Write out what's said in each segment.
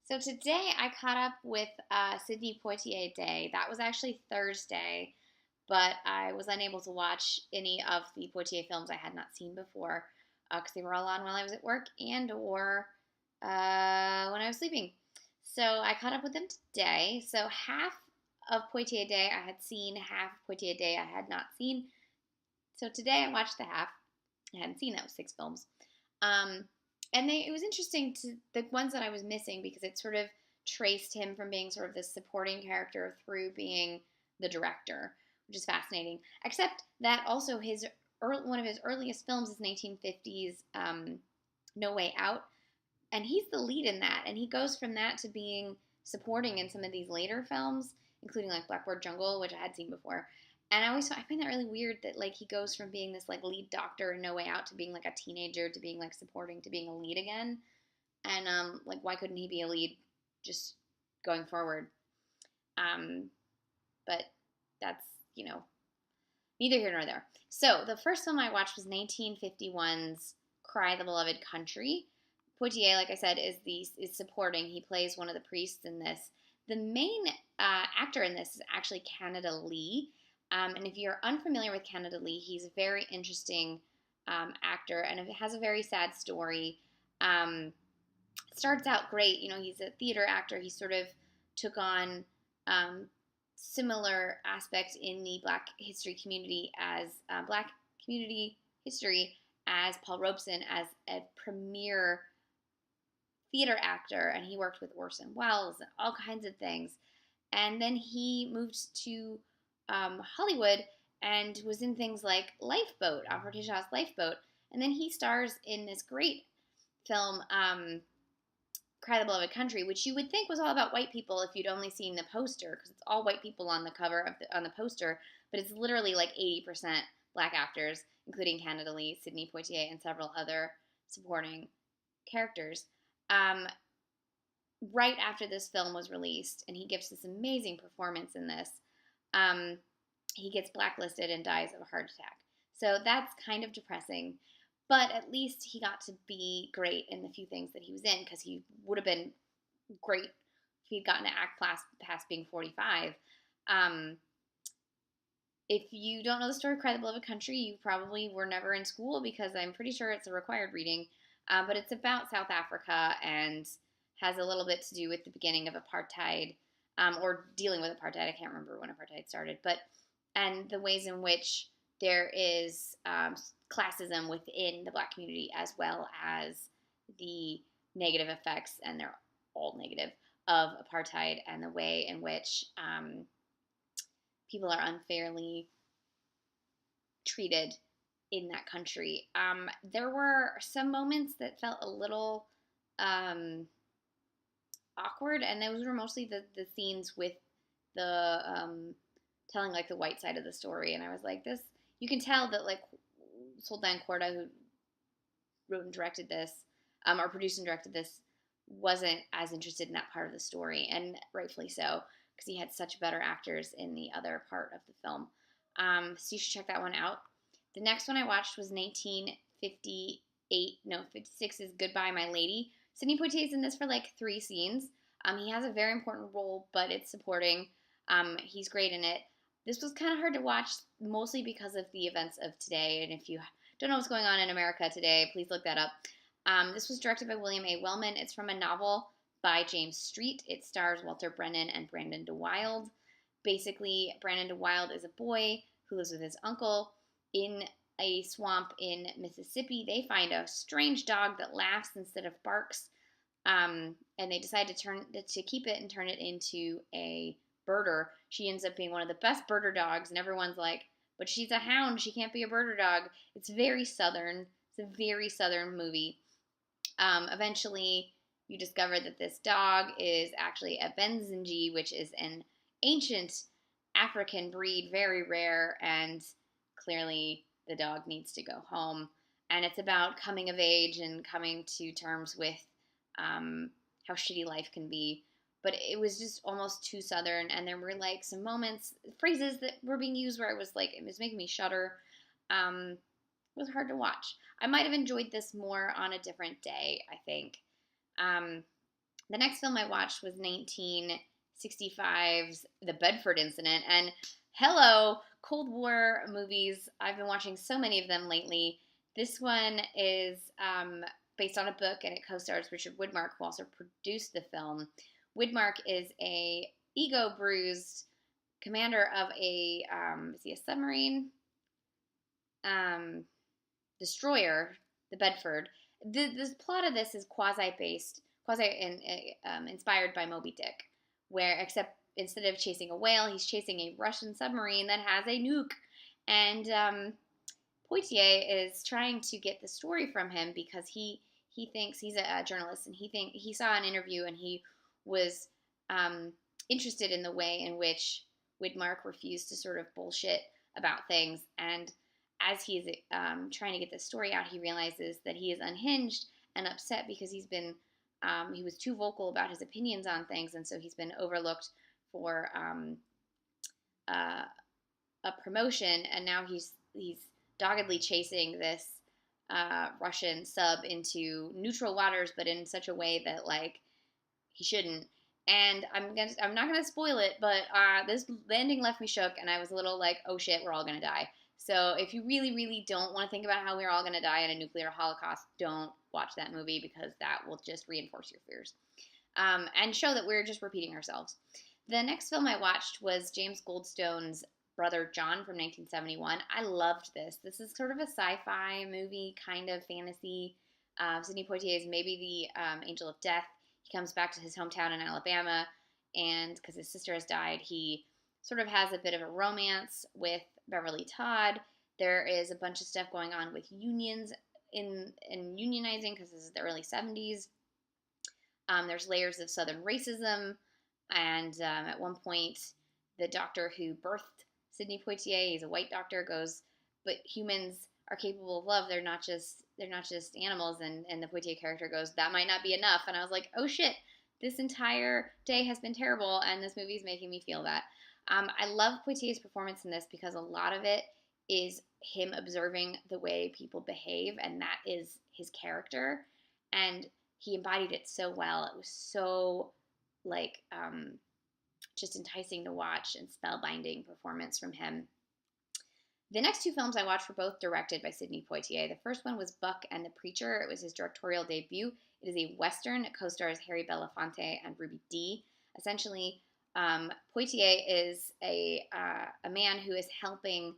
So today I caught up with Sidney Poitier Day. That was actually Thursday, but I was unable to watch any of the Poitier films I had not seen before because they were all on while I was at work and or when I was sleeping. So I caught up with them today. So half of Poitier Day I had seen, half of Poitier Day I had not seen. So today I watched the half. I hadn't seen that was 6 films. Um, and it was interesting to the ones that I was missing because it sort of traced him from being sort of this supporting character through being the director, which is fascinating. Except that also one of his earliest films is 1950s No Way Out, and he's the lead in that, and he goes from that to being supporting in some of these later films, including like Blackboard Jungle, which I had seen before. And I find that really weird that like he goes from being this like lead doctor in No Way Out to being like a teenager to being like supporting to being a lead again. And like why couldn't he be a lead just going forward? Um, but that's neither here nor there. So the first film I watched was 1951's Cry the Beloved Country. Poitier, like I said, is supporting. He plays one of the priests in this. The main actor in this is actually Canada Lee. And if you're unfamiliar with Canada Lee, he's a very interesting actor, and it has a very sad story. It starts out great. He's a theater actor. He sort of took on similar aspects in the Black history community as Paul Robeson as a premier theater actor, and he worked with Orson Welles and all kinds of things. And then he moved to Hollywood and was in things like Lifeboat, Alfred Hitchcock's Lifeboat, and then he stars in this great film, Cry the Beloved Country, which you would think was all about white people if you'd only seen the poster, because it's all white people on the cover on the poster, but it's literally like 80% black actors, including Canada Lee, Sidney Poitier, and several other supporting characters. Right after this film was released, and he gives this amazing performance in this, he gets blacklisted and dies of a heart attack. So that's kind of depressing. But at least he got to be great in the few things that he was in, because he would have been great if he'd gotten to act past being 45. If you don't know the story of Cry the Beloved Country, you probably were never in school, because I'm pretty sure it's a required reading. But it's about South Africa and has a little bit to do with the beginning of apartheid, or dealing with apartheid. I can't remember when apartheid started, and the ways in which there is classism within the black community, as well as the negative effects, and they're all negative, of apartheid, and the way in which people are unfairly treated in that country. There were some moments that felt a little awkward, and those were mostly the scenes with the telling like the white side of the story. And I was like, this, you can tell that like Soldan Korda, who wrote and directed this, or produced and directed this, wasn't as interested in that part of the story, and rightfully so, because he had such better actors in the other part of the film. So you should check that one out. The next one I watched was 1956's Goodbye, My Lady. Sidney Poitier is in this for like 3 scenes. He has a very important role, but it's supporting. He's great in it. This was kind of hard to watch, mostly because of the events of today, and if you don't know what's going on in America today, please look that up. This was directed by William A. Wellman. It's from a novel by James Street. It stars Walter Brennan and Brandon DeWilde. Basically, Brandon DeWilde is a boy who lives with his uncle in a swamp in Mississippi. They find a strange dog that laughs instead of barks, and they decide to keep it and turn it into a birder. She ends up being one of the best birder dogs, and everyone's like, but she's a hound, she can't be a birder dog. It's very southern. It's a very southern movie. Eventually, you discover that this dog is actually a Benzinji, which is an ancient African breed, very rare, and clearly the dog needs to go home. And it's about coming of age and coming to terms with how shitty life can be. But it was just almost too southern, and there were like some moments, phrases that were being used where I was like, it was making me shudder. It was hard to watch. I might have enjoyed this more on a different day, I think. The next film I watched was 1965's The Bedford Incident. And hello, Cold War movies. I've been watching so many of them lately. This one is based on a book, and it co-stars Richard Widmark, who also produced the film. Widmark is a ego-bruised commander of is he a submarine? Destroyer, the Bedford. The plot of this is inspired by Moby Dick, where except instead of chasing a whale, he's chasing a Russian submarine that has a nuke, and Poitier is trying to get the story from him because he thinks he's a journalist, and he saw an interview, and he was interested in the way in which Widmark refused to sort of bullshit about things. And as he's trying to get this story out, he realizes that he is unhinged and upset because he was too vocal about his opinions on things, and so he's been overlooked for a promotion, and now he's doggedly chasing this Russian sub into neutral waters, but in such a way that like he shouldn't. And I'm not gonna spoil it, but the ending left me shook, and I was a little like, oh shit, we're all gonna die. So if you really, really don't want to think about how we're all gonna die in a nuclear holocaust, don't watch that movie, because that will just reinforce your fears and show that we're just repeating ourselves. The next film I watched was James Goldstone's brother John from 1971. I loved this. This is sort of a sci-fi movie, kind of fantasy. Sidney Poitier is maybe the angel of death. He comes back to his hometown in Alabama, and because his sister has died, he sort of has a bit of a romance with Beverly Todd. There is a bunch of stuff going on with unions in unionizing, because this is the early 70s. There's layers of Southern racism, and at one point, the doctor who birthed Sidney Poitier, he's a white doctor, goes, "But humans are capable of love. They're not just animals." And the Poitier character goes, "That might not be enough." And I was like, oh shit, this entire day has been terrible, and this movie is making me feel that. I love Poitier's performance in this because a lot of it is him observing the way people behave, and that is his character, and he embodied it so well. It was so like just enticing to watch, and spellbinding performance from him. The next two films I watched were both directed by Sidney Poitier. The first one was Buck and the Preacher. It was his directorial debut. It is a Western. It co-stars Harry Belafonte and Ruby Dee. Essentially, Poitier is a man who is helping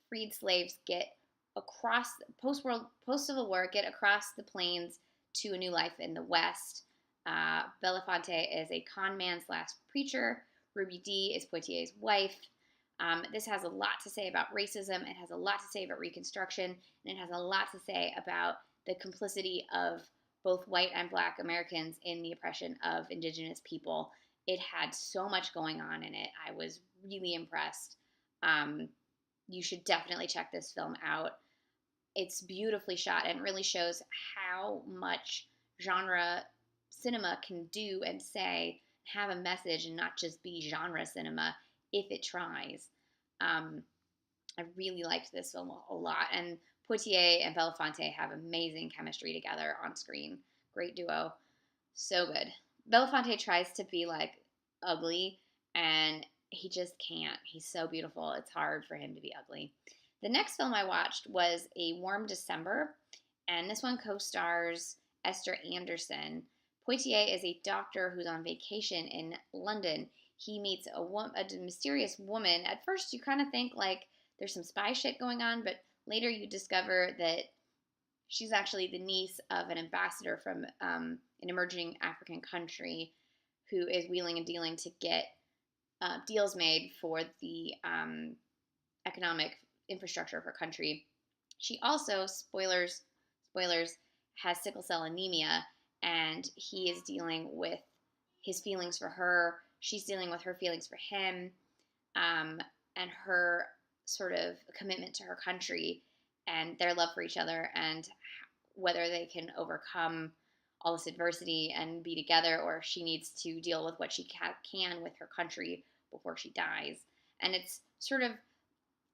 freed slaves get across post-Civil War, get across the plains to a new life in the West. Belafonte is a con man / preacher. Ruby Dee is Poitier's wife. This has a lot to say about racism. It has a lot to say about Reconstruction, and it has a lot to say about the complicity of both white and black Americans in the oppression of indigenous people. It had so much going on in it. I was really impressed. You should definitely check this film out. It's beautifully shot, and really shows how much genre cinema can do and say, have a message, and not just be genre cinema if it tries. I really liked this film a lot, and Poitier and Belafonte have amazing chemistry together on screen. Great duo. So good. Belafonte tries to be like ugly, and he just can't. He's so beautiful. It's hard for him to be ugly. The next film I watched was A Warm December, and this one co-stars Esther Anderson. Poitier is a doctor who's on vacation in London. He meets a mysterious woman. At first, you kind of think like there's some spy shit going on, but later you discover that she's actually the niece of an ambassador from an emerging African country who is wheeling and dealing to get deals made for the economic infrastructure of her country. She also, spoilers, has sickle cell anemia, and he is dealing with his feelings for her. She's dealing with her feelings for him, and her sort of commitment to her country, and their love for each other, and whether they can overcome all this adversity and be together, or if she needs to deal with what she can with her country before she dies. And it's sort of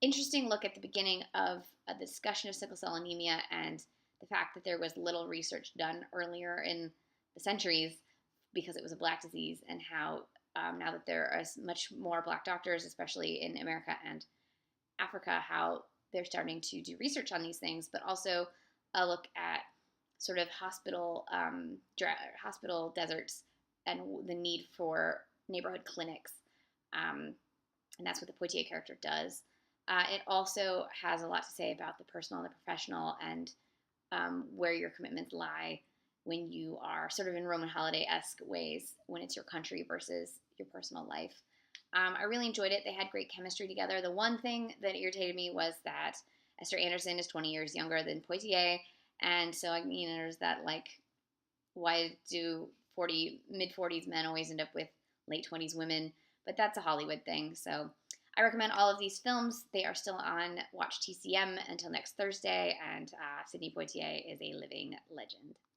interesting look at the beginning of a discussion of sickle cell anemia, and the fact that there was little research done earlier in the centuries because it was a Black disease, and how now that there are much more Black doctors, especially in America and Africa, how they're starting to do research on these things, but also a look at sort of hospital deserts and the need for neighborhood clinics. And that's what the Poitier character does. It also has a lot to say about the personal and the professional, and where your commitments lie when you are sort of in Roman holiday-esque ways, when it's your country versus your personal life. I really enjoyed it. They had great chemistry together. The one thing that irritated me was that Esther Anderson is 20 years younger than Poitier, and so there's that, like, why do mid-40s men always end up with late 20s women? But that's a Hollywood thing. So I recommend all of these films. They are still on Watch TCM until next Thursday, and Sidney Poitier is a living legend.